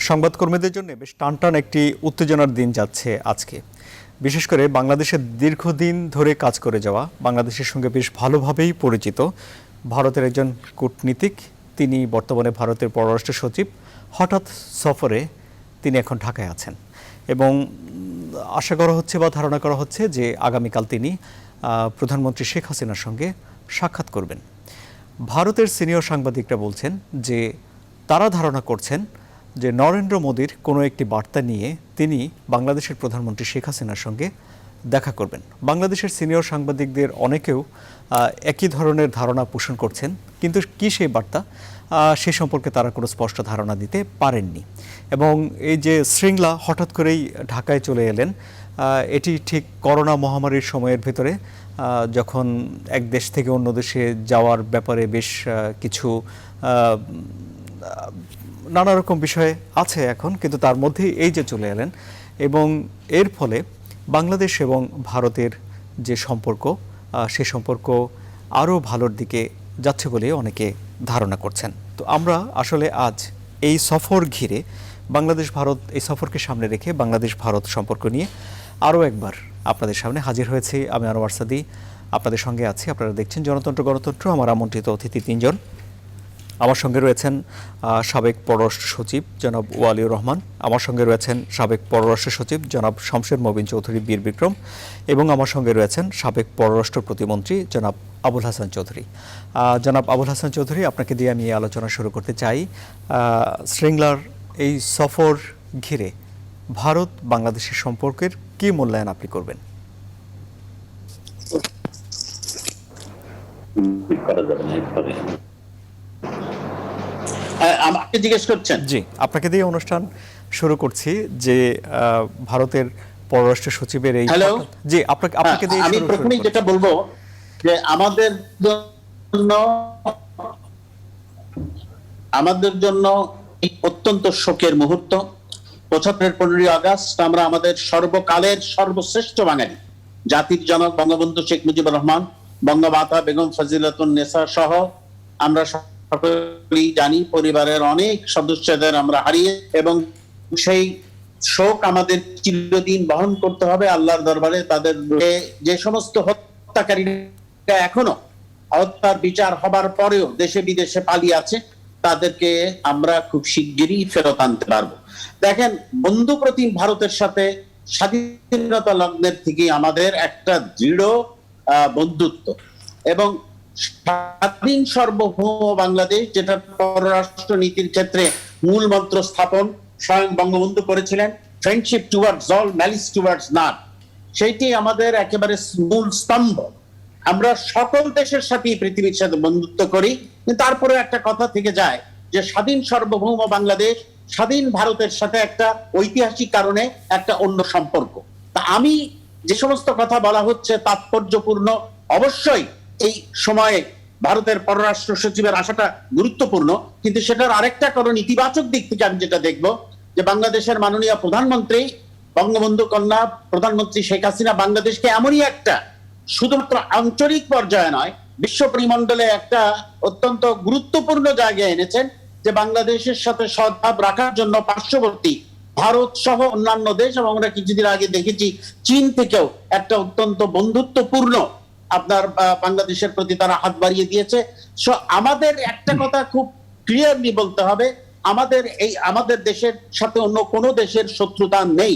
সংবাদকর্মীদের জন্য বেশ টানটান একটি উত্তেজনার দিন যাচ্ছে আজকে। বিশেষ করে বাংলাদেশের দীর্ঘদিন ধরে কাজ করে যাওয়া, বাংলাদেশের সঙ্গে বেশ ভালোভাবেই পরিচিত ভারতের একজন কূটনীতিক, তিনি বর্তমানে ভারতের পররাষ্ট্র সচিব, হঠাৎ সফরে তিনি এখন ঢাকায় আছেন এবং আশা করা হচ্ছে বা ধারণা করা হচ্ছে যে আগামীকাল তিনি প্রধানমন্ত্রী শেখ হাসিনার সঙ্গে সাক্ষাৎ করবেন। ভারতের সিনিয়র সাংবাদিকরা বলছেন যে তারা ধারণা করছেন যে নরেন্দ্র মোদীর কোনো একটি বার্তা নিয়ে তিনি বাংলাদেশের প্রধানমন্ত্রী শেখ হাসিনার সঙ্গে দেখা করবেন। বাংলাদেশের সিনিয়র সাংবাদিকদের অনেকেও একই ধরনের ধারণা পোষণ করছেন, কিন্তু কী সেই বার্তা সে সম্পর্কে তারা কোনো স্পষ্ট ধারণা দিতে পারেননি। এবং এই যে শৃঙ্খলা হঠাৎ করেই ঢাকায় চলে এলেন, এটি ঠিক করোনা মহামারীর সময়ের ভেতরে যখন এক দেশ থেকে অন্য দেশে যাওয়ার ব্যাপারে বেশ কিছু নানা রকম বিষয় আছে এখন, কিন্তু তার মধ্যে এই যে চলে এলেন এবং এর ফলে বাংলাদেশ এবং ভারতের যে সম্পর্ক সে সম্পর্ক আরও ভালোর দিকে যাচ্ছে বলে অনেকে ধারণা করছেন। তো আমরা আসলে আজ এই সফর ঘিরে বাংলাদেশ ভারত, এই সফরকে সামনে রেখে বাংলাদেশ ভারত সম্পর্ক নিয়ে আরও একবার আপনাদের সামনে হাজির হয়েছি। আমি আনোয়ার সাদি আপনাদের সঙ্গে আছি। আপনারা দেখছেন জনতন্ত্র গণতন্ত্র। আমার আমন্ত্রিত অতিথি তিনজন। আমার সঙ্গে রয়েছেন সাবেক পররাষ্ট্র সচিব জনাব ওয়ালিউর রহমান, আমার সঙ্গে রয়েছেন সাবেক পররাষ্ট্র সচিব জনাব শমশের মবিন চৌধুরী বীর বিক্রম, এবং আমার সঙ্গে রয়েছেন সাবেক পররাষ্ট্র প্রতিমন্ত্রী জনাব আবুল হাসান চৌধুরী। জনাব আবুল হাসান চৌধুরী, আপনাকে দিয়ে আমি এই আলোচনা শুরু করতে চাই। শৃঙ্খলার এই সফর ঘিরে ভারত বাংলাদেশের সম্পর্কের কী মূল্যায়ন আপনি করবেন? আমাকে জিজ্ঞেস করছেন? জি, আপনাকে দিয়ে অনুষ্ঠান শুরু করছি যে ভারতের পররাষ্ট্র সচিবের এই জি আপনাকে দিয়ে আমি প্রথমেই যেটা বলবো যে আমাদের জন্য অত্যন্ত শোকের মুহূর্ত। ৭৫ 15ই আগস্ট আমরা আমাদের সর্বকালের সর্বশ্রেষ্ঠ বাঙালি জাতির জনক বঙ্গবন্ধু শেখ মুজিবুর রহমান, বঙ্গমাতা বেগম ফজিলাতুন্নেসা সহ আমরা সকলেই জানি পরিবারের অনেক সদস্যদের আমরা হারিয়ে, এবং সেই শোক আমাদের চিরদিন বহন করতে হবে আল্লাহর দরবারে। তাদের যে সমস্ত হত্যাকারীরা এখনো হত্যার বিচার হবার পরেও দেশে বিদেশে পালিয়ে আছে, তাদেরকে আমরা খুব শিগগিরই ফেরত আনতে পারবো। দেখেন, বন্ধু প্রতিম ভারতের সাথে স্বাধীনতা লগ্নের থেকে আমাদের একটা দৃঢ় বন্ধুত্ব, এবং স্বাধীন সার্বভৌম বাংলাদেশ, যেটা পররাষ্ট্র নীতির ক্ষেত্রে মূল মন্ত্র স্থাপন স্বয়ং বঙ্গবন্ধু করেছিলেন, friendship towards all, malice towards none, সেইটি আমাদের একেবারে মূল স্তম্ভ। আমরা সকল দেশের সাথেই পৃথিবীর সাথে বন্ধুত্ব করি, কিন্তু তারপরে একটা কথা থেকে যায় যে স্বাধীন সার্বভৌম বাংলাদেশ স্বাধীন ভারতের সাথে একটা ঐতিহাসিক কারণে একটা অন্য সম্পর্ক। তা আমি যে সমস্ত কথা বলা হচ্ছে তাৎপর্যপূর্ণ, অবশ্যই এই সময়ে ভারতের পররাষ্ট্র সচিবের আসাটা গুরুত্বপূর্ণ, কিন্তু সেটার আরেকটা কারণ ইতিবাচক দিক থেকে আমি যেটা দেখবো যে বাংলাদেশের মাননীয় প্রধানমন্ত্রী, বঙ্গবন্ধু কন্যা প্রধানমন্ত্রী শেখ হাসিনা বাংলাদেশকে এমনই একটা শুধুমাত্র আঞ্চলিক পর্যায়ে নয়, বিশ্ব পরিমণ্ডলে একটা অত্যন্ত গুরুত্বপূর্ণ জায়গায় এনেছেন, যে বাংলাদেশের সাথে সদ্ভাব রাখার জন্য পার্শ্ববর্তী ভারত সহ অন্যান্য দেশ, এবং আমরা কিছুদিন আগে দেখেছি চীন থেকেও একটা অত্যন্ত বন্ধুত্বপূর্ণ আপনার বাংলাদেশের প্রতি তারা হাত বাড়িয়ে দিয়েছে। সো আমাদের একটা কথা খুব ক্লিয়ারলি বলতে হবে, আমাদের দেশের সাথে অন্য কোনো দেশের শত্রুতা নেই,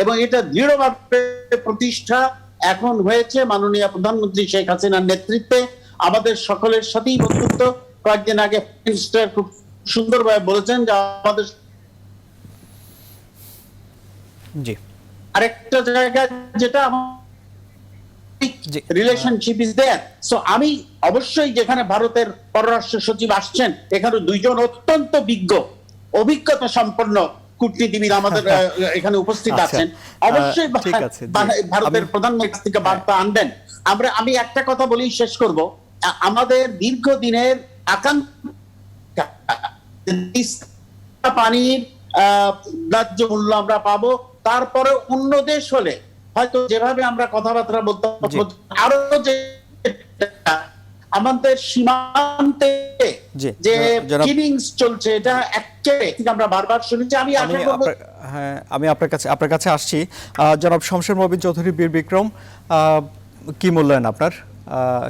এবং এটা দৃঢ়ভাবে প্রতিষ্ঠা এখন হয়েছে মাননীয় প্রধানমন্ত্রী শেখ হাসিনার নেতৃত্বে। আমাদের সকলের সাথেই বন্ধুত্ব। কয়েকদিন আগে মিনিস্টার খুব সুন্দরভাবে বলেছেন যে আমাদের জি আরেকটা জায়গা যেটা রিলেশনশিপ ইজ দেয়ার। সো আমি অবশ্যই, যেখানে ভারতের পররাষ্ট্র সচিব আসছেন, এখানে দুইজন অত্যন্ত বিজ্ঞ অভিজ্ঞতা সম্পন্ন কূটনীতিবিদ আমাদের এখানে উপস্থিত আছেন, অবশ্যই ভারতের প্রধানমন্ত্রী থেকে বার্তা আনবেন। আমি একটা কথা বলি, শেষ করব। আমাদের দীর্ঘদিনের আকাঙ্ক্ষা পানির ন্যায্য মূল্য আমরা পাবো, তারপরে অন্য দেশ হলে হয়তো যেভাবে আমরা কথাবার্তা বলতে আরো যে আমাদের সীমান্তে জি, যে জনাব- কিলিংস চলছে, এটা একেবারে আমরা বারবার শুনেছি। আমি আমি আশা করব হ্যাঁ, আমি আপনার কাছে আসছি। জনাব শমশের মবিন চৌধুরী বীর বিক্রম, কি মূল্যায়ন আপনার?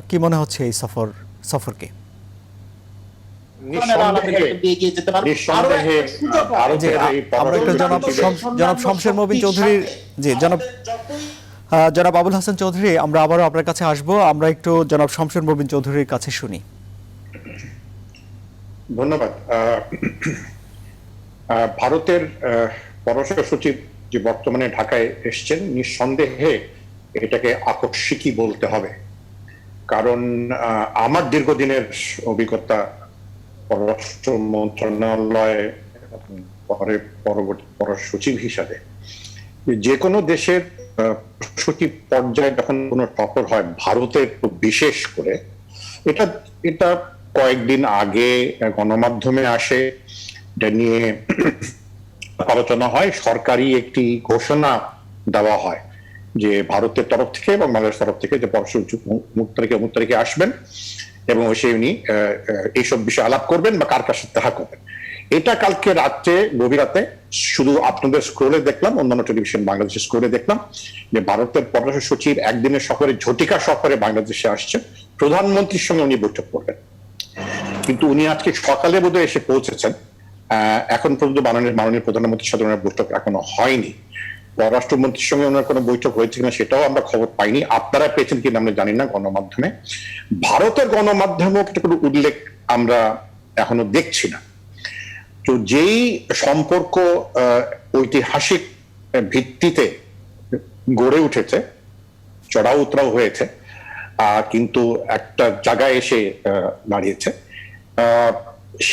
কি মনে হচ্ছে এই সফরকে? এগিয়ে যেতে পারবো। আরো নিঃসন্দেহে একটা সুযোগ হবে। ভারতের এই আমরা একটু জনাব শমশের মবিন চৌধুরীর, জি জনাব আবুল হাসান চৌধুরী, আমরা আবারও আপনার কাছে আসবো। আমরা একটু জনাব শমশের মবিন চৌধুরীর কাছে শুনি। ধন্যবাদ। ভারতের পররাষ্ট্র সচিব যে বর্তমানে ঢাকায় এসছেন, নিঃসন্দেহে এটাকে আকস্মিকই বলতে হবে। কারণ আমার দীর্ঘদিনের অভিজ্ঞতা পররাষ্ট্র মন্ত্রণালয়ে পরে পরবর্তী পররাষ্ট্র সচিব হিসাবে, যে কোনো দেশের সচিব পর্যায়ে যখন কোনো সফর হয়, ভারতের বিশেষ করে, এটা এটা কয়েকদিন আগে গণমাধ্যমে আসে, এটা নিয়ে আলোচনা হয়, সরকারি একটি ঘোষণা দেওয়া হয় যে ভারতের তরফ থেকে এবং বাংলাদেশের তরফ থেকে যে পররাষ্ট্র সচিব অমুক তারিখে আসবেন এবং এসে উনি এইসব বিষয়ে আলাপ করবেন বা কার কার সাথে দেখা করবেন। এটা কালকে রাত্রে, গভীর রাতে, শুধু আপনাদের স্ক্রোলে দেখলাম, অন্যান্য টেলিভিশন বাংলাদেশের স্ক্রোলে দেখলাম যে ভারতের পররাষ্ট্র সচিব একদিনের সফরে, ঝটিকা সফরে বাংলাদেশে আসছেন, প্রধানমন্ত্রীর সঙ্গে উনি বৈঠক করবেন। কিন্তু উনি আজকে সকালে বোধহয় এসে পৌঁছেছেন। এখন পর্যন্ত মাননীয় প্রধানমন্ত্রীর সাথে ওনার বৈঠক এখনো হয়নি। পররাষ্ট্রমন্ত্রীর সঙ্গে ওনার কোনো বৈঠক হয়েছে কিনা সেটাও আমরা খবর পাইনি। আপনারা পেয়েছেন কিনা আমরা জানি না গণমাধ্যমে। ভারতের গণমাধ্যমেও কোনো উল্লেখ আমরা এখনো দেখছি না। তো যেই সম্পর্ক ঐতিহাসিক ভিত্তিতে গড়ে উঠেছে, চড়াও উতরাও হয়েছে, কিন্তু একটা জায়গায় এসে দাঁড়িয়েছে,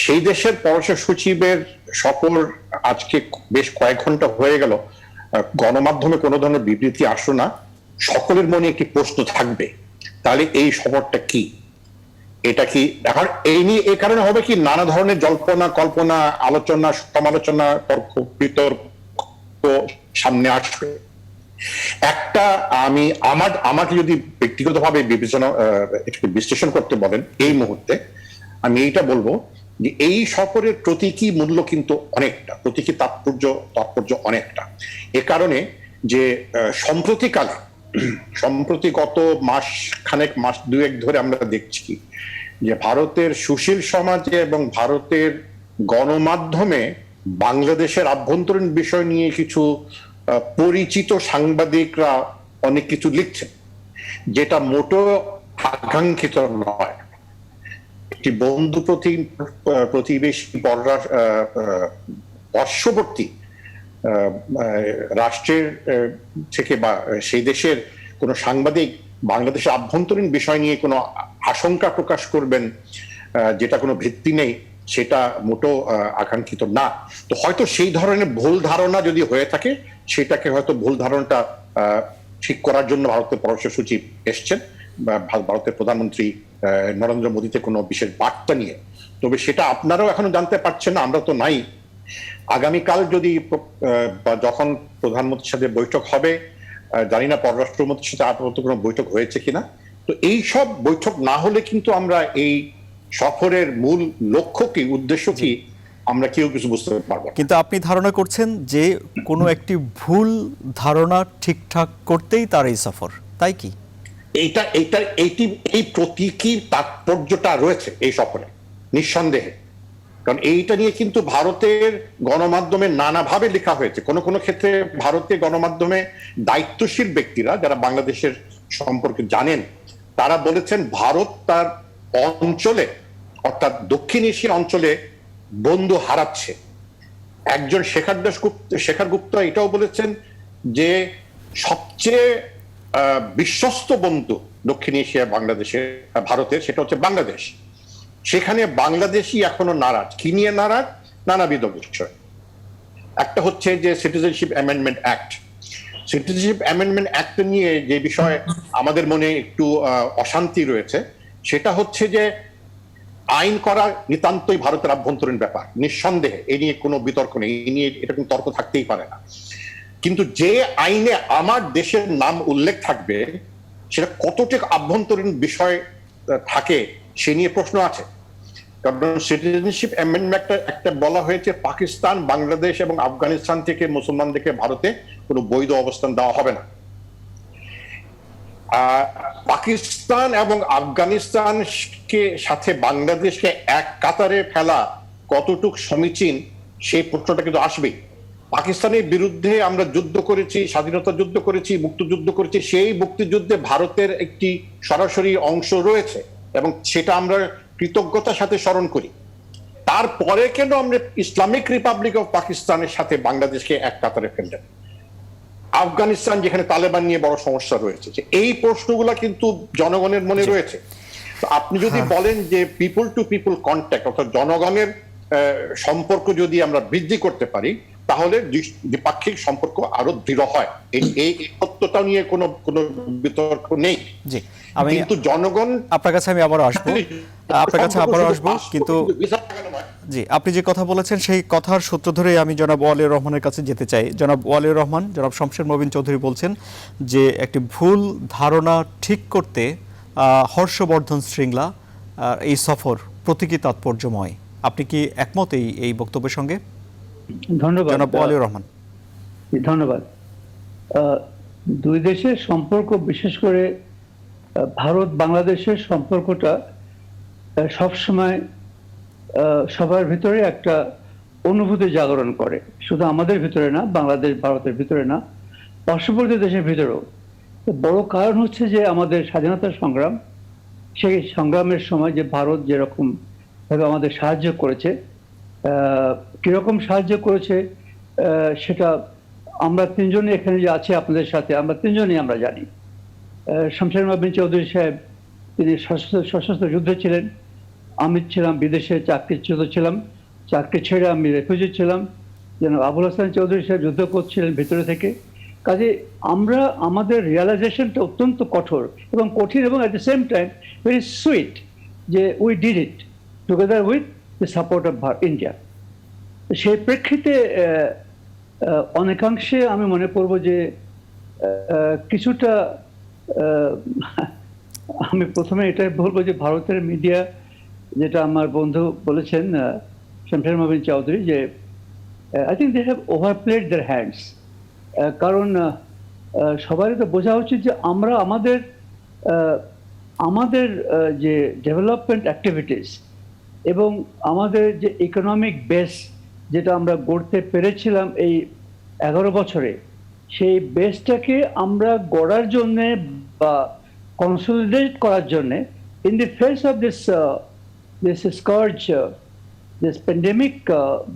সেই দেশের পররাষ্ট্র সচিবের সফর আজকে বেশ কয়েক ঘন্টা হয়ে গেল, গণমাধ্যমে কোনো ধরনের বিবৃতি আসলো না। সকলের মনে একটি প্রশ্ন থাকবে, তাহলে এই সফরটা কি? এটা কি এখন এই নিয়ে এই কারণে হবে কি নানা ধরনের জল্পনা কল্পনা, আলোচনা সমালোচনা, তর্ক বিতর্ক সামনে আসবে। একটা আমাকে যদি ব্যক্তিগতভাবে বিবেচনা বিশ্লেষণ করতে বলেন এই মুহূর্তে, আমি এইটা বলবো যে এই সফরের প্রতীকী মূল্য কিন্তু অনেকটা, প্রতীকী তাৎপর্য অনেকটা। এ কারণে যে সম্প্রতি গত মাস দুয়েক ধরে আমরা দেখছি যে ভারতের সুশীল সমাজে এবং ভারতের গণমাধ্যমে বাংলাদেশের আভ্যন্তরীণ বিষয় নিয়ে কিছু পরিচিত সাংবাদিকরা অনেক কিছু লিখছেন, যেটা মোটো আকাঙ্ক্ষিত নয়। একটি বন্ধু প্রতিবেশী পার্শ্ববর্তী রাষ্ট্রের থেকে বা সেই দেশের কোন সাংবাদিক বাংলাদেশের আভ্যন্তরীণ বিষয় নিয়ে কোনো আশঙ্কা প্রকাশ করবেন যেটা কোনো ভিত্তি নেই, সেটা মোটো আকাঙ্ক্ষিত না। তো হয়তো সেই ধরনের ভুল ধারণা যদি হয়ে থাকে, সেটাকে হয়তো ভুল ধারণাটা ঠিক করার জন্য ভারতের পররাষ্ট্র সচিব এসছেন, ভারতের প্রধানমন্ত্রী নরেন্দ্র মোদীতে কোনো বিশেষ বার্তা নিয়ে। তবে সেটা আপনারাও এখনো জানতে পারছেন না, আমরা তো নাই। আগামীকাল যদি যখন প্রধানমন্ত্রীর সাথে বৈঠক হবে, জানি না পররাষ্ট্রমন্ত্রীর সাথে আপাতত কোনো বৈঠক হয়েছে কিনা। তো এই সব বৈঠক না হলে কিন্তু আমরা এই সফরের মূল লক্ষ্য কি, উদ্দেশ্য কি, আমরা কেউ কিছু বুঝতে পারবো না। কিন্তু আপনি ধারণা করছেন যে কোনো একটি ভুল ধারণা ঠিকঠাক করতেই তার এই সফর, তাই কি? এই প্রতীকী তাৎপর্যটা রয়েছে এই সফরে, নিঃসন্দেহে। কারণ এইটা নিয়ে কিন্তু ভারতের গণমাধ্যমে নানাভাবে লেখা হয়েছে। কোনো ক্ষেত্রে ভারতের গণমাধ্যমে দায়িত্বশীল ব্যক্তিরা যারা বাংলাদেশের সম্পর্কে জানেন, তারা বলেছেন ভারত তার অঞ্চলে, অর্থাৎ দক্ষিণ এশিয়া অঞ্চলে বন্ধু হারাচ্ছে। একজন শেখর গুপ্তা এটাও বলেছেন যে সবচেয়ে বিশ্বস্ত বন্ধু দক্ষিণ এশিয়া ভারতের, সেটা হচ্ছে বাংলাদেশ। সেখানে বাংলাদেশই এখনো নারাজ। কি নিয়ে নারাজ? নানাবিধ বিষয়। একটা হচ্ছে যে সিটিজেনশিপ অ্যামেন্ডমেন্ট অ্যাক্ট নিয়ে যে বিষয় আমাদের মনে একটু অশান্তি রয়েছে, সেটা হচ্ছে যে আইন করা নিতান্তই ভারতের আভ্যন্তরীণ ব্যাপার, নিঃসন্দেহে। এই নিয়ে কোনো বিতর্ক নেই, এই নিয়ে এটা কোনো তর্ক থাকতেই পারে না। কিন্তু যে আইনে আমার দেশের নাম উল্লেখ থাকবে, সেটা কতটুকু আভ্যন্তরীণ বিষয় থাকে সে নিয়ে প্রশ্ন আছে। কারণ সিটিজেনশিপ অ্যামেন্ডমেন্ট একটা বলা হয়েছে পাকিস্তান, বাংলাদেশ এবং আফগানিস্তান থেকে মুসলমানদেরকে ভারতে কোনো বৈধ অবস্থান দেওয়া হবে না। পাকিস্তান এবং আফগানিস্তানকে সাথে বাংলাদেশকে এক কাতারে ফেলা কতটুক সমীচীন সেই প্রশ্নটা কিন্তু আসবেই। পাকিস্তানের বিরুদ্ধে আমরা যুদ্ধ করেছি, স্বাধীনতা যুদ্ধ করেছি, মুক্তিযুদ্ধ করেছি, সেই মুক্তিযুদ্ধে ভারতের একটি সরাসরি অংশ রয়েছে এবং সেটা আমরা কৃতজ্ঞতার সাথে স্মরণ করি। তারপরে কেন আমরা ইসলামিক রিপাবলিক অফ পাকিস্তানের সাথে বাংলাদেশকে এক কাতারে ফেললেন? আফগানিস্তান যেখানে তালেবান নিয়ে বড় সমস্যা রয়েছে, যে এই প্রশ্নগুলো কিন্তু জনগণের মনে রয়েছে। তো আপনি যদি বলেন যে পিপল টু পিপল কন্ট্যাক্ট, অর্থাৎ জনগণের সম্পর্ক যদি আমরা বৃদ্ধি করতে পারি, তাহলে দ্বিপাক্ষিক সম্পর্ক আরো দৃঢ় হয়। এই তত্ত্বটা নিয়ে কোনো বিতর্ক নেই। জি, আমি কিন্তু জনগণ আপনার কাছে আমি আবারও আসবো কিন্তু জি, আপনি যে কথা বলেছেন সেই কথার সূত্র ধরে আমি জনাব ওয়ালিউর রহমানের কাছে যেতে চাই। জনাব ওয়ালিউর রহমান, জনাব শমশের মবিন চৌধুরী বলছেন যে একটি ভুল ধারণা ঠিক করতে হর্ষবর্ধন শ্রীংলা এই সফর প্রতীকী তাৎপর্যময়। আপনি কি একমত এই বক্তব্যের সঙ্গে? ধন্যবাদ জনাব ওয়ালিউর রহমান। ধন্যবাদ। দুই দেশের সম্পর্ক, বিশেষ করে ভারত বাংলাদেশের সম্পর্কটা সবসময় সবার ভিতরে একটা অনুভূতি জাগরণ করে, শুধু আমাদের ভিতরে না, বাংলাদেশ ভারতের ভিতরে না, পার্শ্ববর্তী দেশের ভিতরেও। বড় কারণ হচ্ছে যে আমাদের স্বাধীনতার সংগ্রাম, সেই সংগ্রামের সময় যে ভারত যেরকম ভাবে আমাদের সাহায্য করেছে, কিরকম সাহায্য করেছে সেটা আমরা তিনজনই এখানে যে আছে আপনাদের সাথে, আমরা তিনজনই আমরা জানি। শমশের মবিন চৌধুরী সাহেব তিনি সশস্ত্র যুদ্ধে ছিলেন, আমি ছিলাম বিদেশে চাকরিচ্যুত ছিলাম, চাকরি ছেড়ে আমি রেফিউজি ছিলাম। যেন আবুল হাসান চৌধুরী সাহেব যুদ্ধ করছিলেন ভিতরে থেকে। কাজে আমরা আমাদের রিয়ালাইজেশনটা অত্যন্ত কঠোর এবং কঠিন এবং at the same time very sweet, যে we did it together with the support of India. সেই প্রেক্ষিতে অনেকাংশে আমি মনে করব যে কিছুটা আমি প্রথমে এটাই বলবো যে ভারতের মিডিয়া, যেটা আমার বন্ধু বলেছেন শমশের মবিন চৌধুরী, যে I think they have overplayed their hands. কারণ সবারই তো বোঝা উচিত যে আমরা আমাদের যে ডেভেলপমেন্ট অ্যাক্টিভিটিস এবং আমাদের যে ইকোনমিক বেস যেটা আমরা গড়তে পেরেছিলাম এই 11 বছরে, সেই বেসটাকে আমরা গড়ার জন্যে বা কনসলিডেট করার জন্যে in the face of this scourge, this pandemic,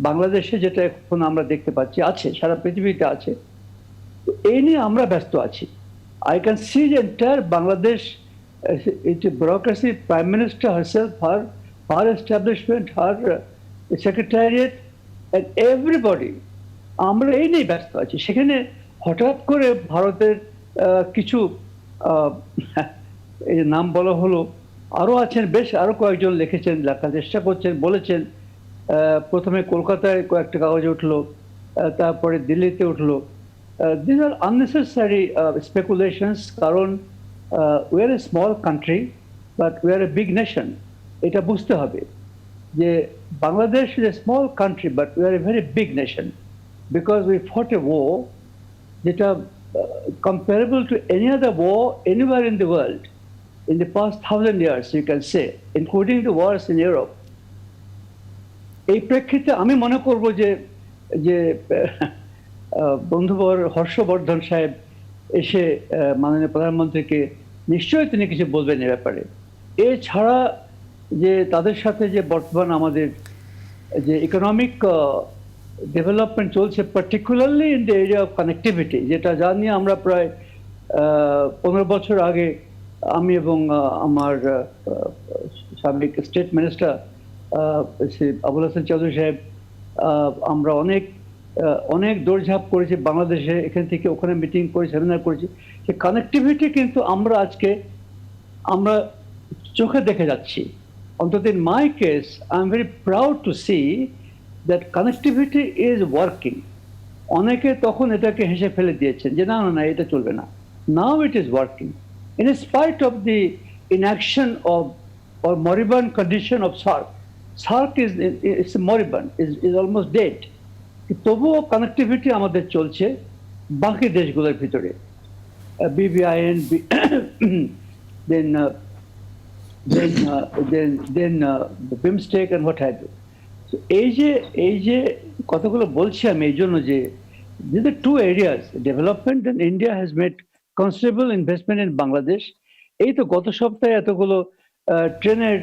বাংলাদেশে যেটা এখন আমরা দেখতে পাচ্ছি আছে, সারা পৃথিবীতে আছে, এই নিয়ে আমরা ব্যস্ত আছি। আই ক্যান সি যে entire Bangladesh bureaucracy, Prime Minister herself, her establishment, her secretariat, and everybody, আমরা এই নিয়ে ব্যস্ত আছি। সেখানে হঠাৎ করে ভারতের কিছু এই নাম বলা হলো, আরও আছেন, বেশ আরও কয়েকজন লিখেছেন, লেখার চেষ্টা করছেন, বলেছেন। প্রথমে কলকাতায় কয়েকটা কাগজে উঠলো, তারপরে দিল্লিতে উঠলো। দিস আর আননেসেসারি স্পেকুলেশনস, কারণ we are a small country but we are a big nation. এটা বুঝতে হবে যে Bangladesh is a small country but we are a very big nation because we fought a war যেটা comparable to any other war anywhere in the world in the past 1000 years, you can say, including the wars in Europe. এই প্রেক্ষিতে আমি মনে করব যে বন্ধুবর হর্ষবর্ধন সাহেব এসে মাননীয় প্রধানমন্ত্রীকে নিশ্চয়ই তিনি কিছু বলবেন এ ব্যাপারে। এছাড়া যে তাদের সাথে যে বর্তমান আমাদের যে ইকোনমিক ডেভেলপমেন্ট চলছে, particularly in the area of connectivity, যেটা জানি আমরা প্রায় 15 বছর আগে আমি এবং আমার সাবেক স্টেট মিনিস্টার আবুল হাসান চৌধুরী সাহেব আমরা অনেক দৌড়ঝাঁপ করেছি বাংলাদেশে, এখান থেকে ওখানে মিটিং করে সেমিনার করেছি। সে কানেক্টিভিটি কিন্তু আমরা চোখে দেখে যাচ্ছি। অন্তত in my case I am very proud to see that connectivity is working. অনেকে তখন এটাকে হেসে ফেলে দিয়েছেন যে না এটা চলবে না। Now it is working in spite of the inaction of or moribund condition of SARC. SARC is moribund, is almost dead. তবুও কানেক্টিভিটি আমাদের চলছে বাকি দেশগুলোর ভিতরে, BBIN, then BIMSTEC and what have you. So এই যে কথাগুলো বলছি আমি এই জন্য যে these are two areas, development, and India has made considerable investment in Bangladesh. এই তো গত সপ্তাহে এতগুলো ট্রেনের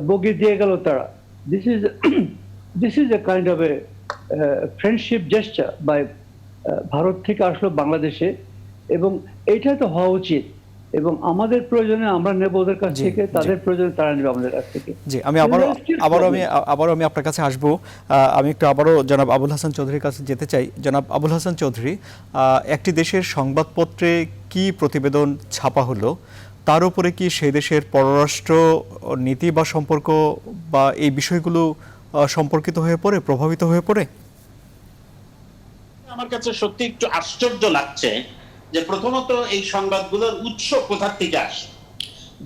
বগি দিয়ে গেল তারা। This is a kind of a friendship gesture by Bharat থেকে আসলো বাংলাদেশে, এবং এইটা তো হওয়া উচিত, এবং আমাদের প্রয়োজনে আমরা নেব ওদের কাছ থেকে, তাদের প্রয়োজনে তারা নেবে আমাদের কাছ থেকে। জি, আমি আবারও আমি আপনার কাছে আসবো। আমি একটু আবারও জনাব আবুল হাসান চৌধুরীর কাছে যেতে চাই। জনাব আবুল হাসান চৌধুরী, একটি দেশের সংবাদপত্রে কি প্রতিবেদন ছাপা হলো তার উপরে কি সেই দেশের পররাষ্ট্র নীতি বা সম্পর্ক বা এই বিষয়গুলো সম্পর্কিত হয়ে পড়ে, প্রভাবিত হয়ে পড়ে? আমার কাছে সত্যি একটু আশ্চর্য লাগছে যে প্রথমত এই সংবাদগুলোর উৎস কোথা থেকে আসে,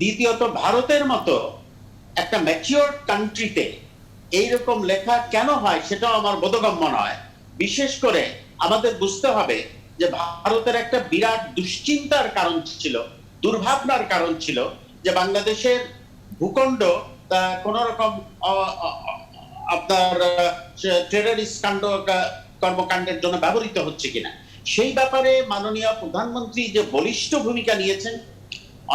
দ্বিতীয়ত ভারতের মতো একটা ম্যাচিওর কান্ট্রিতে এইরকম লেখা কেন হয় সেটাও আমার বোধগম্য নয়। বিশেষ করে আমাদের বুঝতে হবে যে ভারতের একটা বিরাট দুশ্চিন্তার কারণ ছিল, দুর্ভাবনার কারণ ছিল যে বাংলাদেশের ভূখণ্ড কোন রকম আপনার টেররিস্ট কর্মকাণ্ডের জন্য ব্যবহৃত হচ্ছে কিনা। সেই ব্যাপারে মাননীয় প্রধানমন্ত্রী যে বলিষ্ঠ ভূমিকা নিয়েছেন,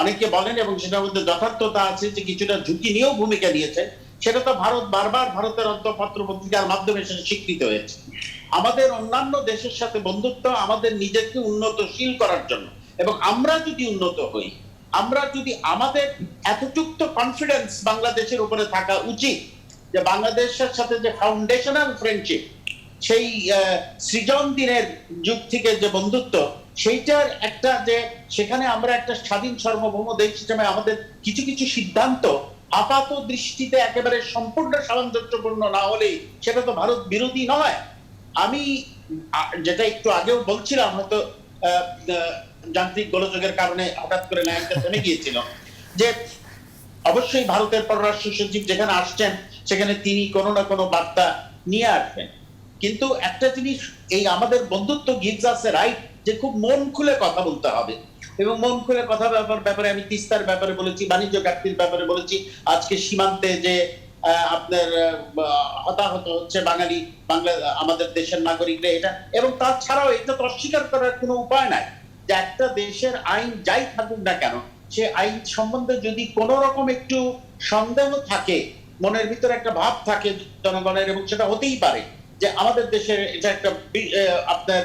অনেকে বলেন এবং সেটার মধ্যে যথার্থতা আছে যে কিছুটা ঝুঁকি নিয়েও ভূমিকা নিয়েছেন, সেটা তো ভারত বারবার ভারতের পত্র পত্রিকার মাধ্যমে সেটা স্বীকৃত হয়েছে। আমাদের অন্যান্য দেশের সাথে বন্ধুত্ব আমাদের নিজেকে উন্নতশীল করার জন্য, এবং আমরা যদি উন্নত হই, আমরা যদি আমাদের এতটুকু তো কনফিডেন্স বাংলাদেশের উপরে থাকা উচিত যে বাংলাদেশের সাথে যে ফাউন্ডেশনাল ফ্রেন্ডশিপ, সেই সৃজন দিনের যুগ থেকে যে বন্ধুত্ব, সেইটার একটা যে সেখানে আমরা একটা স্বাধীন সার্বভৌম দেশ হিসেবে আমাদের কিছু কিছু সিদ্ধান্ত আপাত দৃষ্টিতে একেবারে সম্পূর্ণ সামঞ্জস্যপূর্ণ না হলেই সেটা তো ভারত বিরোধী নয়। আমি যেটা একটু আগেও বলছিলাম, হয়তো যান্ত্রিক গোলযোগের কারণে হঠাৎ করে লাইনটা থেমে গিয়েছিল, যে অবশ্যই ভারতের পররাষ্ট্র সচিব যেখানে আসছেন সেখানে তিনি কোনো না কোনো বার্তা নিয়ে আসবেন, কিন্তু একটা জিনিস এই আমাদের বন্ধুত্ব গিভস আস এ রাইট যে খুব মন খুলে কথা বলতে হবে, এবং মন খুলে কথা ব্যাপারে আমি তিস্তার ব্যাপারে বলেছি, বাণিজ্য ঘাটতির ব্যাপারে বলেছি, আজকে সীমান্তে যে আপনার হতাহত হচ্ছে আমাদের দেশের নাগরিকরা, এটা এবং তাছাড়াও এটা তো অস্বীকার করার কোনো উপায় নাই যে একটা দেশের আইন যাই থাকুক না কেন, সে আইন সম্বন্ধে যদি কোন রকম একটু সন্দেহ থাকে, মনের ভিতরে একটা ভাব থাকে জনগণের, এবং সেটা হতেই পারে যে আমাদের দেশে এটা একটা আপনার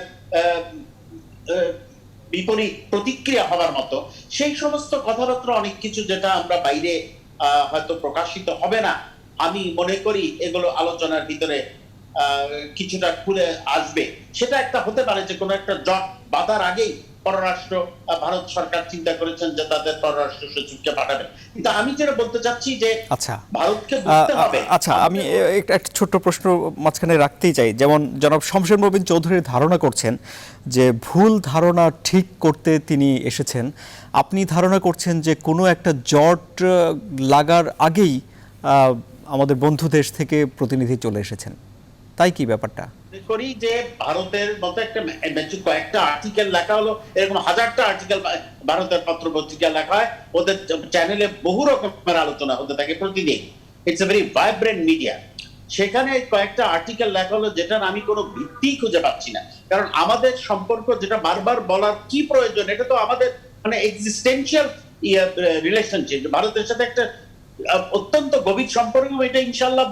বিপরীত প্রতিক্রিয়া হওয়ার মতো, সেই সমস্ত কথাবার্তা অনেক কিছু যেটা আমরা বাইরে হয়তো প্রকাশিত হবে না, আমি মনে করি এগুলো আলোচনার ভিতরে কিছুটা খুলে আসবে। সেটা একটা হতে পারে যে কোনো একটা জট বাঁধার আগেই পররাষ্ট্র ভারত সরকার চিন্তা করেছেন যে তাদের পররাষ্ট্র সচিবকে পাঠাবেন। কিন্তু আমি যেটা বলতে চাচ্ছি যে ভারতকে বুঝতে হবে। আচ্ছা, আমি একটা ছোট্ট প্রশ্ন মাঝখানে রাখতেই চাই। যেমন জনাব শমশের মবিন চৌধুরী ধারণা করছেন যে ভুল ধারণা ঠিক করতে তিনি এসেছেন, আপনি ধারণা করছেন যে কোনো একটা জট লাগার আগেই আমাদের বন্ধু দেশ থেকে প্রতিনিধি চলে এসেছেন, তাই কি ব্যাপারটা? করি যে ভারতের মতো একটা কয়েকটা আর্টিকেল লেখা হলো, এরকম হাজারটা আর্টিকেল ভারতের পত্র পত্রিকা লেখা হয়, ওদের চ্যানেলে বহু রকমের আলোচনা হতে থাকে প্রতিদিন। It's a very vibrant media. সেখানে কয়েকটা আর্টিকেল লেখা হলো যেটার আমি কোনো ভিত্তি খুঁজে পাচ্ছি না, কারণ আমাদের সম্পর্ক যেটা বারবার বলার কি প্রয়োজন, এটা তো আমাদের মানে এক্সিস্টেন্সিয়াল রিলেশনশিপ, ভারতের সাথে একটা অত্যন্ত গভীর সম্পর্ক, এটা ইনশাল্লাহ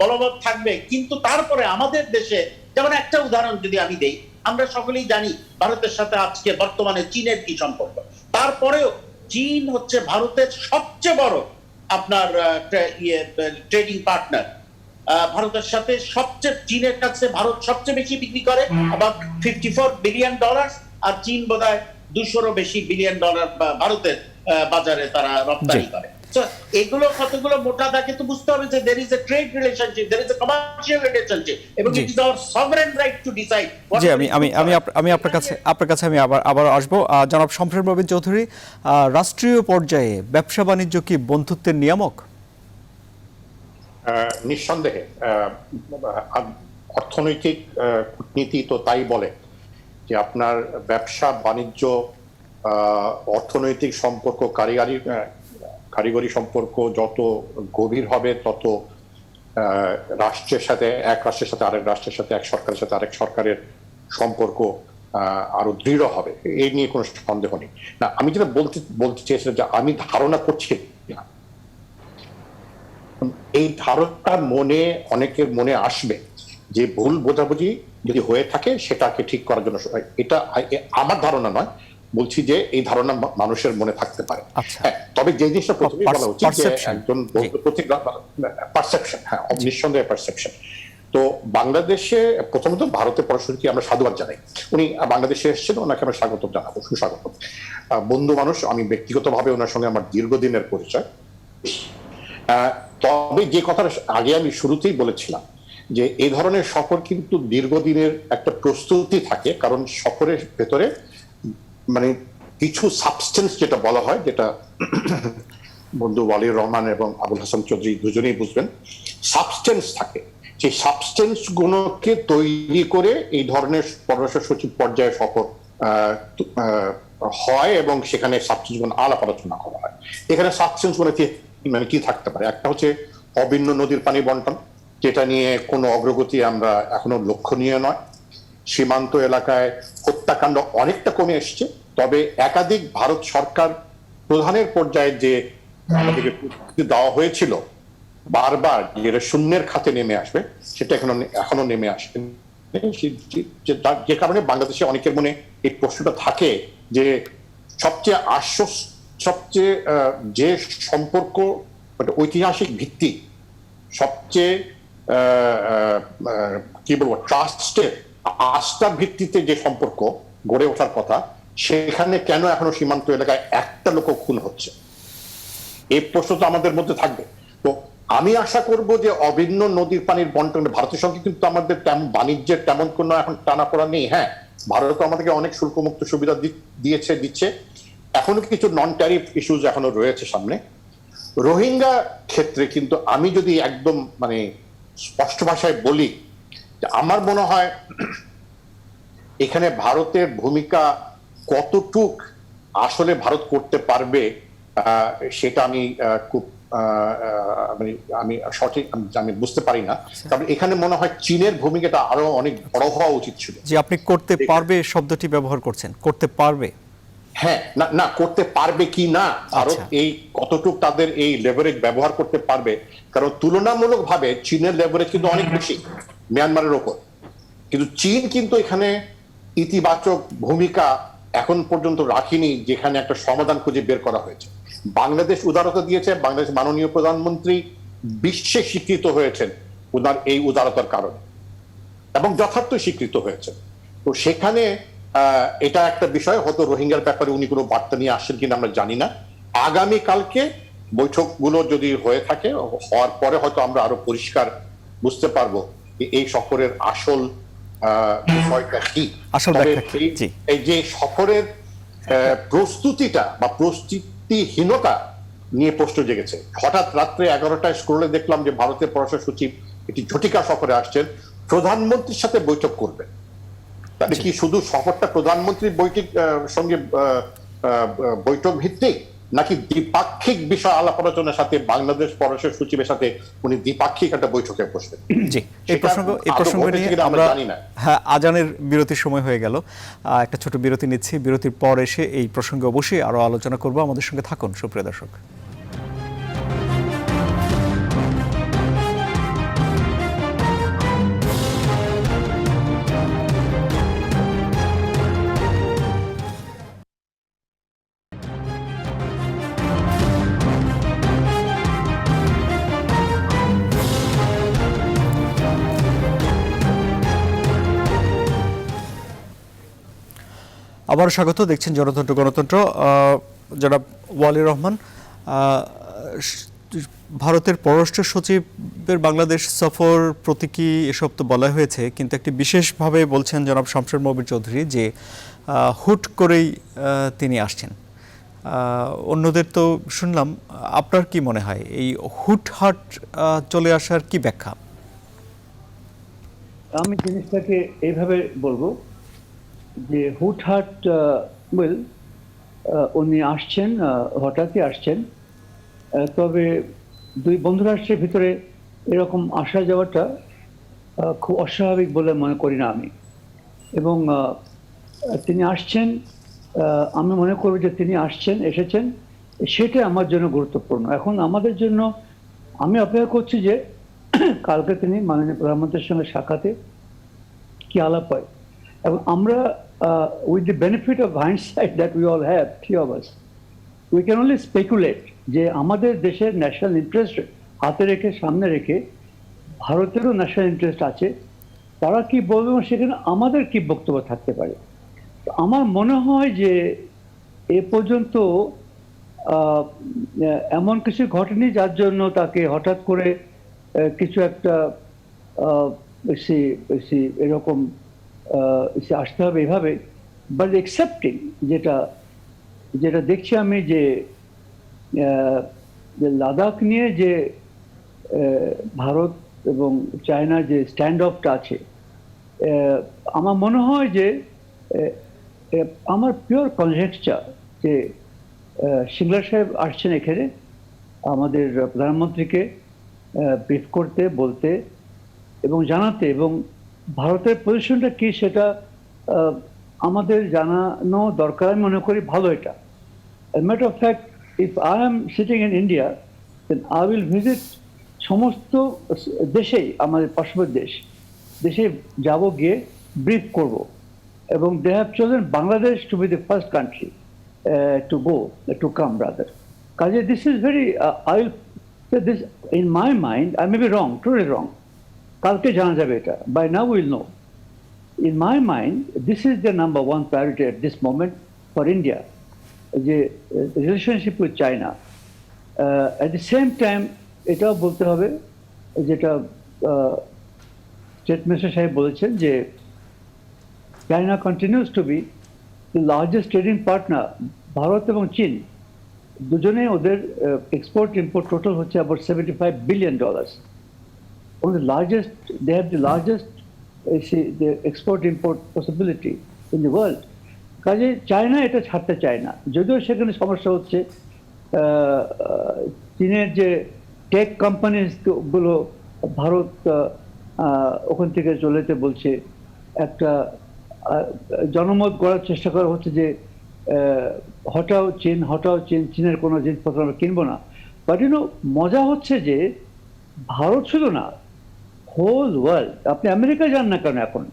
বলবৎ থাকবে। কিন্তু তারপরে আমাদের দেশে যেমন একটা উদাহরণ যদি আমি দেই, আমরা সকলেই জানি ভারতের সাথে আজকে বর্তমানে চীনের কি সম্পর্ক। তারপরেও চীন হচ্ছে ভারতের সবচেয়ে বড় আপনার ট্রেডিং পার্টনার। ভারতের সাথে চীনের কাছে ভারত সবচেয়ে বেশি বিক্রি করে, about $54 বিলিয়ন, আর চীন বোধহয় 200-রও বেশি বিলিয়ন ডলার ভারতের বাজারে তারা রপ্তানি করে। So, এগুলো কতগুলো মোটা দাগে তো বুঝতে হবে যে there is a trade relationship, there is a commercial relationship, এবং জি। it is our sovereign right to decide what G, we আমি do আমি for আমি it. আপ- আমি আপনার কাছে আমি আবার আসবো। জনাব শমশের মোবিন চৌধুরী, রাষ্ট্রীয় পর্যায়ে ব্যবসা বাণিজ্য কি বন্ধুত্বের নিয়ামক? নিঃসন্দেহে অর্থনৈতিক কূটনীতি তো তাই বলে যে আপনার ব্যবসা বাণিজ্য, অর্থনৈতিক সম্পর্ক, কারিগরি সম্পর্ক যত গভীর হবে তত রাষ্ট্রের সাথে, এক রাষ্ট্রের সাথে আরেক রাষ্ট্রের সাথে, এক সরকারের সাথে আরেক সরকারের সম্পর্ক আরো দৃঢ় হবে, এই নিয়ে কোনো সন্দেহ নেই। না, আমি যেটা বলতে চেয়েছিলাম যে আমি ধারণা করছি না, এই ধারণাটা অনেকের মনে আসবে যে ভুল বোঝাবুঝি যদি হয়ে থাকে সেটাকে ঠিক করার জন্য, এটা আমার ধারণা নয়, বলছি যে এই ধারণা মানুষের মনে থাকতে পারে। আচ্ছা। হ্যাঁ, তবে যে জিনিসটা প্রথমে বলা উচিত যে Perception। একজন জি। পারসেপশন, হ্যাঁ, নিঃসন্দেহে পারসেপশন। তো বাংলাদেশে প্রথমত ভারতের পররাষ্ট্রমন্ত্রীকে আমরা সাধুবাদ জানাই, উনি বাংলাদেশে এসেছেন, ওনাকে আমরা স্বাগত জানাবো, সুস্বাগত। বন্ধু মানুষ, আমি ব্যক্তিগতভাবে ওনার সঙ্গে আমার দীর্ঘদিনের পরিচয়। তবে যে কথাটা আগে আমি শুরুতেই বলেছিলাম যে এই ধরনের সফর কিন্তু দীর্ঘদিনের একটা প্রস্তুতি থাকে, কারণ সফরের ভেতরে মানে কিছু সাবস্টেন্স যেটা বলা হয়, যেটা বন্ধু ওয়ালিউর রহমান এবং আবুল হাসান চৌধুরী দুজনেই বুঝবেন, সাবস্টেন্স থাকে। সেই সাবস্টেন্স গুলোকে তৈরি করে এই ধরনের পররাষ্ট্র সচিব পর্যায়ে সফর হয় এবং সেখানে সাবস্টেন্স গুলো আলাপ আলোচনা করা হয়। এখানে সাবস্টেন্স গুলো কি থাকতে পারে? একটা হচ্ছে অভিন্ন নদীর পানি বন্টন, যেটা নিয়ে কোনো অগ্রগতি আমরা এখনো লক্ষণীয় নয়। সীমান্ত এলাকায় হত্যাকাণ্ড অনেকটা কমে এসছে, তবে একাধিক ভারত সরকার প্রধানের পর্যায়ে যে আমাদেরকে দেওয়া হয়েছিল বারবার যেটা শূন্যের খাতে নেমে আসবে, সেটা এখনো নেমে আসবে। যে কারণে বাংলাদেশে অনেকের মনে এই প্রশ্নটা থাকে যে সবচেয়ে যে সম্পর্ক ঐতিহাসিক ভিত্তি, সবচেয়ে কি বলবো, ট্রাস্টের, আস্থার ভিত্তিতে যে সম্পর্ক গড়ে ওঠার কথা, সেখানে কেন এখনো সীমান্ত এলাকায় একটা লোক খুন হচ্ছে? এই প্রশ্ন তো আমাদের মধ্যে থাকবে। তো আমি আশা করব যে অভিন্ন নদীর পানির বন্টনে ভারতের সঙ্গে কিন্তু আমাদের বাণিজ্যের তেমন কোনো এখন টানাপোড়া নেই। হ্যাঁ, ভারত আমাদেরকে অনেক শুল্কমুক্ত সুবিধা দিচ্ছে। এখনো কিছু নন ট্যারিফ ইস্যুজ এখনো রয়েছে সামনে। রোহিঙ্গা ক্ষেত্রে কিন্তু আমি যদি একদম মানে স্পষ্ট ভাষায় বলি, আমার মনে হয় এখানে ভারতের ভূমিকা কতটুক আসলে ভারত করতে পারবে সেটা আমি খুব আমি সঠিক আমি বুঝতে পারি না। তবে এখানে মনে হয় চীনের ভূমিকাটা আরো অনেক বড় হওয়া উচিত ছিল। যে আপনি করতে পারবে শব্দটি ব্যবহার করছেন, করতে পারবে। হ্যাঁ, না করতে পারবে কি না, ভারত এই কতটুক তাদের এই লেভারেজ ব্যবহার করতে পারবে, কারণ তুলনামূলকভাবে চীনের লেভারেজ কিন্তু অনেক বেশি মিয়ানমারের ওপর, কিন্তু চীন কিন্তু এখানে ইতিবাচক ভূমিকা এখন পর্যন্ত রাখিনি, যেখানে একটা সমাধান খুঁজে বের করা হয়েছে। বাংলাদেশ উদারতা দিয়েছে, বাংলাদেশ মাননীয় প্রধানমন্ত্রী বিশ্বে স্বীকৃত হয়েছেন ওনার এই উদারতার কারণে, এবং যথার্থ স্বীকৃত হয়েছে। তো সেখানে এটা একটা বিষয়, হয়তো রোহিঙ্গার ব্যাপারে উনি কোনো বার্তা নিয়ে আসছেন কিনা আমরা জানি না। আগামী কালকে বৈঠকগুলো যদি হয়ে থাকে, হওয়ার পরে হয়তো আমরা আরো পরিষ্কার বুঝতে পারবো এই সফরের আসল বিষয়টা কি। এই যে সফরের প্রস্তুতিটা বা প্রস্তুতিহীনতা নিয়ে প্রশ্ন জেগেছে। হঠাৎ রাত্রে 11টায় স্ক্রোলে দেখলাম যে ভারতের পররাষ্ট্র সচিব একটি ঝটিকা সফরে আসছেন, প্রধানমন্ত্রীর সাথে বৈঠক করবেন। তাহলে কি শুধু সফরটা প্রধানমন্ত্রীর সঙ্গে বৈঠক ভিত্তিক, নাকি দ্বিপাক্ষিক বিষয় আলাপ আলোচনার সাথে বাংলাদেশ পররাষ্ট্র সচিবের সাথে উনি দ্বিপাক্ষিক একটা বৈঠকে বসবেন? জি, এই প্রসঙ্গ নিয়ে আমরা হ্যাঁ, আজানের বিরতির সময় হয়ে গেল, একটা ছোট বিরতি নিচ্ছি। বিরতির পর এসে এই প্রসঙ্গে অবশ্যই আরো আলোচনা করব। আমাদের সঙ্গে থাকুন সুপ্রিয় দর্শক। আবারও স্বাগত, দেখছেন জনতন্ত্র গণতন্ত্র। জনাব ওয়ালিউর রহমান, ভারতের পররাষ্ট্র সচিবের বাংলাদেশ সফর প্রতীকী এসব তো বলা হয়েছে, কিন্তু একটি বিশেষভাবে বলছেন জনাব শামসুর মবির চৌধুরী যে হুট করেই তিনি আসছেন। অন্যদের তো শুনলাম, আপনার কি মনে হয় এই হুটহাট চলে আসার কি ব্যাখ্যা? আমি জিনিসটাকে এইভাবে বলবো যে হুটহাট ওয়েল উনি আসছেন, হঠাৎই আসছেন। তবে দুই বন্ধু রাষ্ট্রের ভিতরে এরকম আসা যাওয়াটা খুব অস্বাভাবিক বলে মনে করি না আমি। এবং তিনি আসছেন, আমি মনে করব যে তিনি এসেছেন, সেটা আমার জন্য গুরুত্বপূর্ণ। এখন আমাদের জন্য আমি অপেক্ষা করছি যে কালকে তিনি মাননীয় প্রধানমন্ত্রীর সঙ্গে সাক্ষাতে কি আলাপ হয়। এবং আমরা with the benefit of hindsight that we all have, three of us, we can only speculate যে আমাদের দেশের ন্যাশনাল ইন্টারেস্ট হাতে রেখে, সামনে রেখে, ভারতেরও ন্যাশনাল ইন্টারেস্ট আছে। তারা কি বলবে সেখানে আমাদের কি বক্তব্য থাকতে পারে। আমার মনে হয় যে এ পর্যন্ত এমন কিছু ঘটেনি যার জন্য তাকে হঠাৎ করে কিছু একটা এরকম আসতে হবে এভাবে। বাট একসেপ্টিং যেটা যেটা দেখছি আমি যে লাদাখ নিয়ে যে ভারত এবং চায়না যে স্ট্যান্ড অফটা আছে, আমার মনে হয় যে আমার পিওর কনজেকচার যে সিংলা সাহেব আসছেন এখানে আমাদের প্রধানমন্ত্রীকে ব্রিফ করতে, বলতে এবং জানাতে, এবং ভারতের পজিশনটা কি সেটা আমাদের জানানো দরকার। আমি মনে করি ভালো এটা। Matter of fact, if I am sitting in India, then I will visit সমস্ত দেশেই, আমাদের পার্শ্ববর্তী দেশে যাব, গিয়ে ব্রিফ করব। এবং they have chosen Bangladesh to be the first country to go, to come rather. কাজে this is very, I will say this in my mind, I may be wrong, totally wrong, কালকে জানা যাবে এটা, by now will know. In my mind, this is the number one priority at this moment for India, the relationship with China. At the same time, এটাও বলতে হবে যেটা state minister সাহেব বলেছেন যে China continues to be the largest trading partner. Bharat এবং চীন দুজনে ওদের এক্সপোর্ট ইম্পোর্ট টোটাল হচ্ছে about $75 billion. One of the largest, they have the largest the export-import possibility in the world. কাজে চায়না এটা ছাড়তে চায় না, যদিও সেখানে সমস্যা হচ্ছে চীনের যে টেক কোম্পানিগুলো ভারত ওখান থেকে চলে যেতে বলছে। একটা জনমত গড়ার চেষ্টা করা হচ্ছে যে হটাও চীন, চীনের কোনো জিনিসপত্র আমরা কিনবো না। বাট মজা হচ্ছে যে ভারত শুধু না, হোল ওয়ার্ল্ড, আপনি আমেরিকা যান না কেন, এখন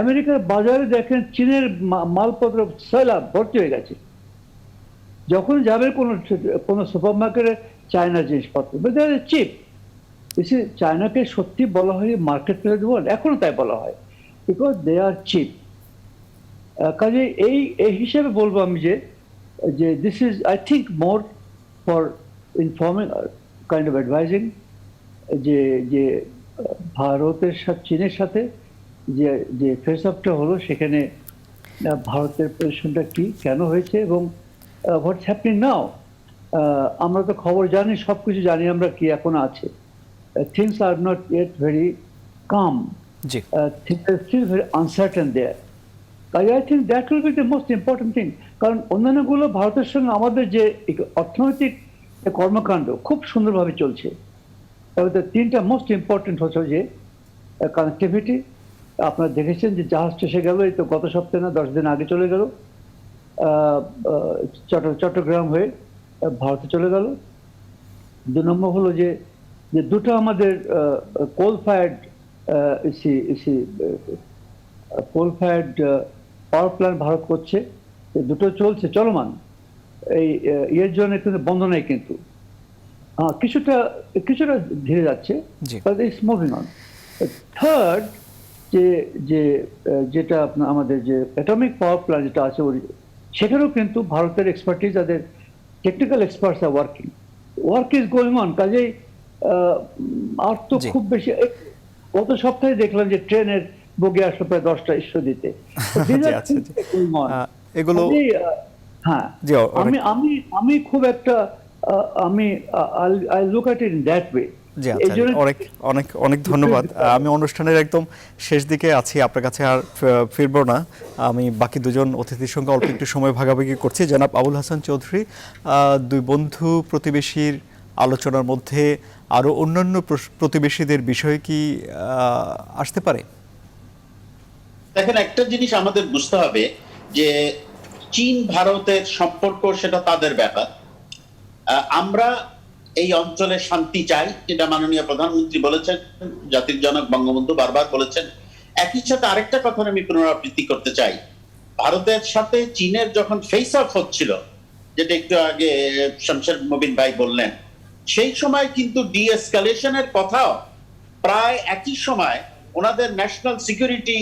আমেরিকার বাজারে দেখেন চীনের মালপত্র সয়লাব ভর্তি হয়ে গেছে। যখন যাবে কোনো সুপার মার্কেটে চায়না জিনিসপত্র চিপ, বেশি চায়নাকে সত্যি বলা হয় মার্কেট প্লেস ওয়ার্ল্ড, এখনো তাই বলা হয়, বিকজ দে আর চিপ। কাজে এই হিসেবে বলবো আমি যে this is, I think, more for informing kind of advising, যে ভারতের সাথে চীনের সাথে যে ফেস আপটা হলো, সেখানে ভারতের পজিশনটা কি, কেন হয়েছে, এবং হোয়াটস হ্যাপনিং নাও। আমরা তো খবর জানি, সব কিছু জানি আমরা কি এখন আছে। Things are not yet very calm, things are still very uncertain there. I think that will be the most important thing. কারণ অন্যান্যগুলো ভারতের সঙ্গে আমাদের যে অর্থনৈতিক কর্মকাণ্ড খুব সুন্দরভাবে চলছে। তবে তিনটা মোস্ট ইম্পর্টেন্ট হচ্ছে যে কানেক্টিভিটি। আপনারা দেখেছেন যে জাহাজ এসে গেল, এই তো গত সপ্তাহে না 10 দিন আগে চলে গেল, চট্টগ্রাম হয়ে ভারতে চলে গেল। 2 নম্বর হলো যে দুটো আমাদের কোল ফায়ার্ড পাওয়ার প্ল্যান্ট ভারত করছে, দুটো চলছে, চলমান। এর জন্য কিন্তু বন্ধ নেই, কিন্তু কিছুটা ধীরে যাচ্ছে। থার্ড, যেটা আমাদের যে অ্যাটমিক পাওয়ার প্ল্যান্ট যেটা আছে, সেখানেও কিন্তু ভারতের এক্সপার্টিজ, তাদের technical experts are working. Work is going on. কাজেই আর তো জি। খুব বেশি গত সপ্তাহে দেখলাম যে ট্রেনের বগি আসলো প্রায় 10টা ইস্যুদিতে। জি, আচ্ছা, জি। এগুলো হ্যাঁ, জি, আমি অনেক আমি আমি খুব একটা আমি I look at it in that way. জি, এই আচ্ছা, জন্য অনেক অনেক অনেক ধন্যবাদ। আমি অনুষ্ঠানের একদম শেষ দিকে আছি, আপনার কাছে আর ফিরবো না। আমি বাকি দুজন অতিথির সঙ্গে অল্প একটু সময় ভাগাভাগি করছি। জনাব আবুল হাসান চৌধুরী, দুই বন্ধু প্রতিবেশীর আলোচনার মধ্যে আরো অন্যান্য প্রতিবেশীদের বিষয় কি আসতে পারে? দেখেন, একটা জিনিস আমাদের বুঝতে হবে যে চীন ভারতের সম্পর্ক সেটা তাদের ব্যাপার। আমরা এই অঞ্চলে শান্তি চাই, যেটা মাননীয় প্রধানমন্ত্রী বলেছেন, জাতির জনক বঙ্গবন্ধু বারবার বলেছেন। একই সাথে আরেকটা কথা আমি পুনরাবৃত্তি করতে চাই, ভারতের সাথে চীনের যখন ফেস অফ হচ্ছিল, যেটা একটু আগে শামশের মুবিন ভাই বললেন, সেই সময় কিন্তু ডিএসকালেশনের কথাও প্রায় একই সময় ওনাদের national security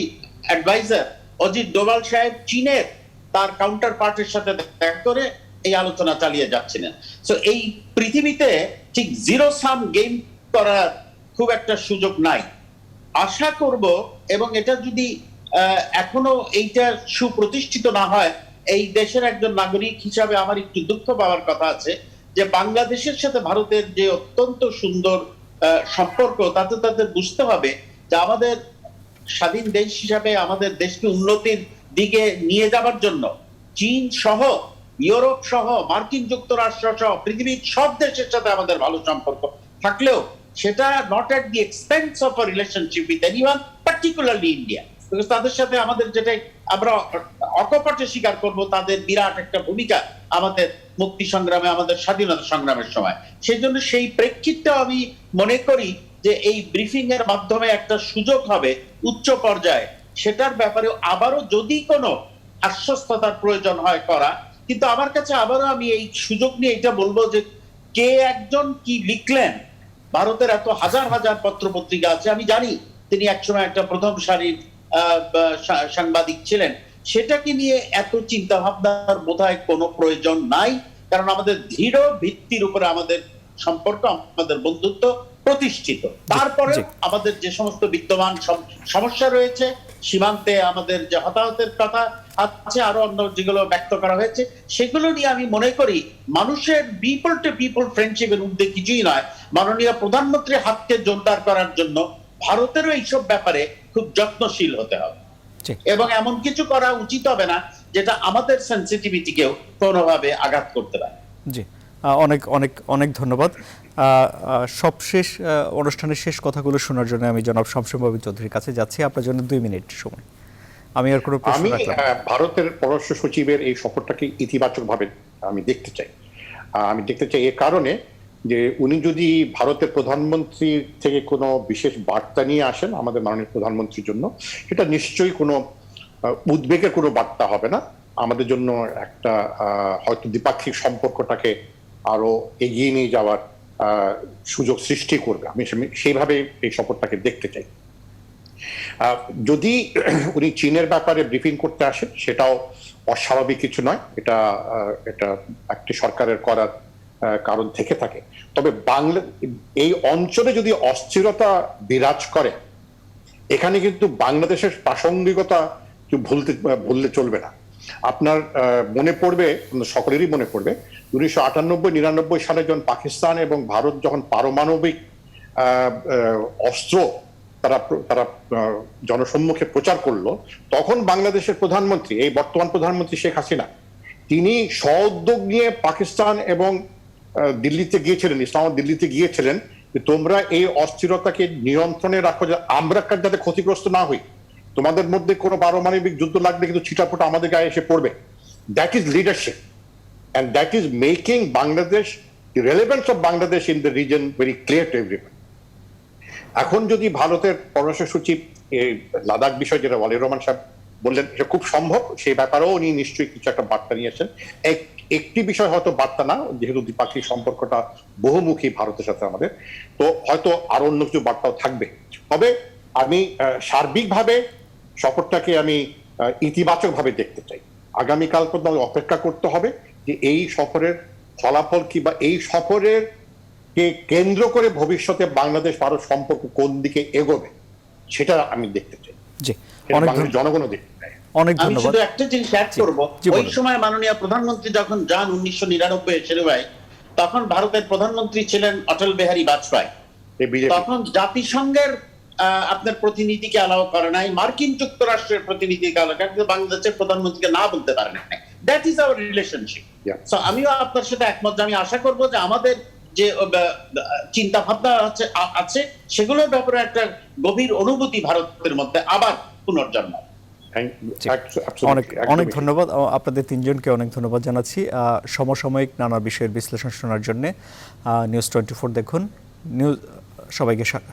adviser Ajit Doval সাহেব চীনের তার কাউন্টার পার্টের সাথে দেখা করে এই আলোচনা চালিয়ে যাচ্ছিলেন। সো এই পৃথিবীতে ঠিক জিরো সাম গেম করার খুব একটা সুযোগ নাই। আশা করব, এবং এটা যদি এখনো এইটা সুপ্রতিষ্ঠিত না হয়, এই দেশের একজন নাগরিক হিসাবে আমার একটু দুঃখ পাওয়ার কথা আছে যে বাংলাদেশের সাথে ভারতের যে অত্যন্ত সুন্দর সম্পর্ক, তাতে তাদের বুঝতে হবে যে আমাদের স্বাধীন দেশ হিসাবে আমাদের দেশকে উন্নতির দিকে নিয়ে যাবার জন্য চীন সহ, ইউরোপ সহ, মার্কিন যুক্তরাষ্ট্র সহ পৃথিবীর সব দেশের সাথে আমাদের ভালো সম্পর্ক থাকলেও সেটা not at the expense of a relationship with anyone, particularly India. Because তাদের সাথে আমাদের যেটাই আমরা অকপটে স্বীকার করব, তাদের বিরাট একটা ভূমিকা আমাদের মুক্তি সংগ্রামে, আমাদের স্বাধীনতা সংগ্রামের সময়। সেই জন্য সেই প্রেক্ষিতে আমি মনে করি যে এই ব্রিফিং এর মাধ্যমে একটা সুযোগ হবে উচ্চ পর্যায়ে সেটার ব্যাপারে আবারও যদি কোনো আশ্বস্ততার প্রয়োজন হয় করা। কিন্তু আমার কাছে আবারও আমি এই সুযোগ নিয়ে এটা বলবো যে কে একজন কি লিখলেন, ভারতের এত হাজার হাজার পত্র পত্রিকা আছে, আমি জানি তিনি একসময় একটা প্রথম সারির সাংবাদিক ছিলেন, সেটাকে নিয়ে এত চিন্তা ভাবনার বোধহয় কোনো প্রয়োজন নাই। কারণ আমাদের দৃঢ় ভিত্তির উপরে আমাদের সম্পর্ক, আমাদের বন্ধুত্ব প্রতিষ্ঠিত। তারপরে আমাদের যে সমস্ত বিদ্যমান সমস্যা রয়েছে, সীমান্তে আমাদের যে হতাহতের কথা আছে, আরো অন্য যেগুলো ব্যক্ত করা হয়েছে, সেগুলো নিয়ে আমি মনে করি মানুষের পিপল টু পিপল ফ্রেন্ডশিপের ঊর্ধ্বে কিছুই নয়। মাননীয় প্রধানমন্ত্রীর হাতকে জোরদার করার জন্য ভারতেরও এইসব ব্যাপারে খুব যত্নশীল হতে হবে, এবং এমন কিছু করা উচিত হবে না যেটা আমাদের সেনসিটিভিটিকেও কোনোভাবে আঘাত করতে পারে। জি, অনেক অনেক অনেক ধন্যবাদ। সবশেষ অনুষ্ঠানের শেষ কথাগুলো শোনার জন্য আমি জনাব শামসুর মুবিন চৌধুরীর কাছে যাচ্ছি। আপনার জন্য 2 মিনিট সময়। আমি আর কোনো প্রশ্ন রাখলাম না। ভারতের পররাষ্ট্র সচিবের এই সফরটাকে ইতিবাচকভাবে আমি দেখতে চাই। আমি দেখতে চাই এ কারণে যে উনি যদি ভারতের প্রধানমন্ত্রী থেকে কোনো বিশেষ বার্তা নিয়ে আসেন আমাদের মাননীয় প্রধানমন্ত্রীর জন্য, সেটা নিশ্চয়ই কোনো উদ্বেগের কোনো বার্তা হবে না, আমাদের জন্য একটা হয়তো দ্বিপাক্ষিক সম্পর্কটাকে আরো এগিয়ে নিয়ে যাওয়ার সুযোগ সৃষ্টি করবে। আমি সেইভাবে এই সফরটাকে দেখতে চাই। যদি উনি চীনের ব্যাপারে ব্রিফিং করতে আসেন, সেটাও অস্বাভাবিক কিছু নয়, এটা একটি সরকারের করার কারণ থেকে থাকে। তবে এই অঞ্চলে যদি অস্থিরতা বিরাজ করে, এখানে কিন্তু বাংলাদেশের প্রাসঙ্গিকতা ভুললে চলবে না। আপনার মনে পড়বে, সকলেরই মনে পড়বে, 1998-99 সালে যখন পাকিস্তান এবং ভারত যখন পারমাণবিক অস্ত্র তারা জনসম্মুখে প্রচার করলো, তখন বাংলাদেশের প্রধানমন্ত্রী, এই বর্তমান প্রধানমন্ত্রী শেখ হাসিনা, তিনি সউদ্যোগ নিয়ে পাকিস্তান এবং দিল্লিতে গিয়েছিলেন, ইসলামাবাদ দিল্লিতে গিয়েছিলেন, তোমরা এই অস্থিরতাকে নিয়ন্ত্রণে রাখো, আমরা যাতে ক্ষতিগ্রস্ত না হই, তোমাদের মধ্যে কোনো পারমাণবিক যুদ্ধ লাগলে কিন্তু ছিটাফোটা আমাদের গায়ে এসে পড়বে। That is leadership, and that is making Bangladesh, the relevance of Bangladesh in the region very clear to everyone. এখন যদি ভারতের পররাষ্ট্র সচিব এই লাদাখ বিষয় যেটা ওয়ালিউর রহমান সাহেব বললেন, এটা খুব সম্ভব সেই ব্যাপারেও উনি নিশ্চয়ই কিছু একটা বার্তা নিয়েছেন। একটি বিষয় হয়তো বার্তা না, যেহেতু দ্বিপাক্ষিক সম্পর্কটা বহুমুখী ভারতের সাথে আমাদের, তো হয়তো আরো অন্য কিছু বার্তাও থাকবে। তবে আমি সার্বিকভাবে সফরটাকে আমি ইতিবাচক ভাবে দেখতে চাই। আগামীকাল পর্যন্ত অপেক্ষা করতে হবে যে এই সফরের ফলাফল কি, বা এই সফরের কে কেন্দ্র করে ভবিষ্যতে বাংলাদেশ ভারত সম্পর্ক কোন দিকে এগোবে সেটা আমি দেখতে চাই, জি, সেটা অনেক বাংলাদেশ জনগণও দেখতে চায়। অনেক আমি ধন্যবাদ। শুধু একটা জিনিস অ্যাড করবো, জি, ওই বলুন। সময় মাননীয় প্রধানমন্ত্রী যখন যান 1999 শেরু ভাই, তখন ভারতের প্রধানমন্ত্রী ছিলেন অটল বিহারী বাজপেয়ী। এই বিজেপি তখন জাতিসংঘের আপনার প্রতিনিধিকে অ্যালাউ করে নাই, মার্কিন যুক্তরাষ্ট্রের প্রতিনিধিকে অ্যালাউ করে, কিন্তু বাংলাদেশের প্রধানমন্ত্রীকে না বলতে পারে নাই। That is our relationship. Yeah. So আমিও আপনার সাথে একমত যে আমি আশা করব যে আমাদের যে চিন্তা ভাবনা আছে সেগুলোর ব্যাপারে একটা গভীর অনুভূতি ভারতের মধ্যে আবার পুনর্জন্ম। অনেক অনেক ধন্যবাদ। আপনাদের তিনজনকে অনেক ধন্যবাদ জানাচ্ছি সমসাময়িক নানা বিষয়ের বিশ্লেষণ শোনার জন্য। নিউজ 24 দেখুন।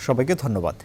সবাইকে ধন্যবাদ।